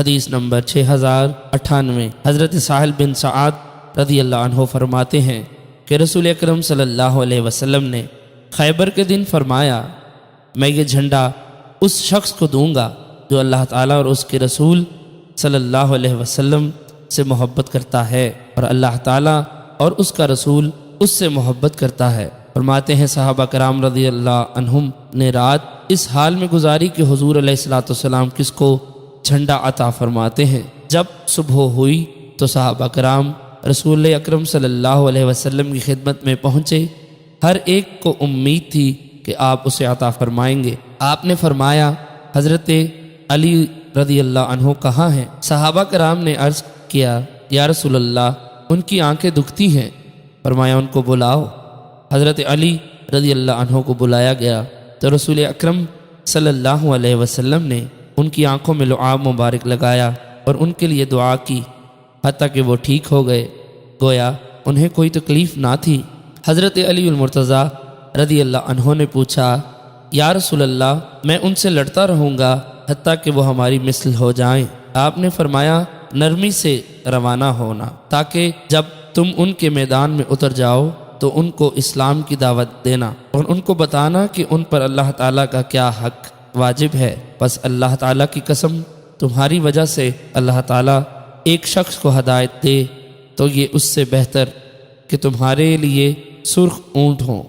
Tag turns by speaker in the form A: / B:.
A: حدیث نمبر 6098۔ حضرت سہل بن سعد رضی اللہ عنہ فرماتے ہیں کہ رسول اکرم صلی اللہ علیہ وسلم نے خیبر کے دن فرمایا، میں یہ جھنڈا اس شخص کو دوں گا جو اللہ تعالیٰ اور اس کے رسول صلی اللہ علیہ وسلم سے محبت کرتا ہے اور اللہ تعالیٰ اور اس کا رسول اس سے محبت کرتا ہے۔ فرماتے ہیں صحابہ کرام رضی اللہ عنہم نے رات اس حال میں گزاری کہ حضور علیہ الصلوۃ والسلام کس کو جھنڈا عطا فرماتے ہیں۔ جب صبح ہوئی تو صحابہ کرام رسول اکرم صلی اللہ علیہ وسلم کی خدمت میں پہنچے۔ ہر ایک کو امید تھی کہ آپ اسے عطا فرمائیں گے۔ آپ نے فرمایا، حضرت علی رضی اللہ عنہ کہاں ہیں؟ صحابہ کرام نے عرض کیا، یا رسول اللہ، ان کی آنکھیں دکھتی ہیں۔ فرمایا، ان کو بلاؤ۔ حضرت علی رضی اللہ عنہ کو بلایا گیا تو رسول اکرم صلی اللہ علیہ وسلم نے ان کی آنکھوں میں لعاب مبارک لگایا اور ان کے لیے دعا کی حتیٰ کہ وہ ٹھیک ہو گئے، گویا انہیں کوئی تکلیف نہ تھی۔ حضرت علی المرتضیٰ رضی اللہ عنہ نے پوچھا، یا رسول اللہ، میں ان سے لڑتا رہوں گا حتیٰ کہ وہ ہماری مثل ہو جائیں۔ آپ نے فرمایا، نرمی سے روانہ ہونا تاکہ جب تم ان کے میدان میں اتر جاؤ تو ان کو اسلام کی دعوت دینا اور ان کو بتانا کہ ان پر اللہ تعالیٰ کا کیا حق واجب ہے۔ بس اللہ تعالیٰ کی قسم، تمہاری وجہ سے اللہ تعالیٰ ایک شخص کو ہدایت دے تو یہ اس سے بہتر کہ تمہارے لیے سرخ اونٹ ہوں۔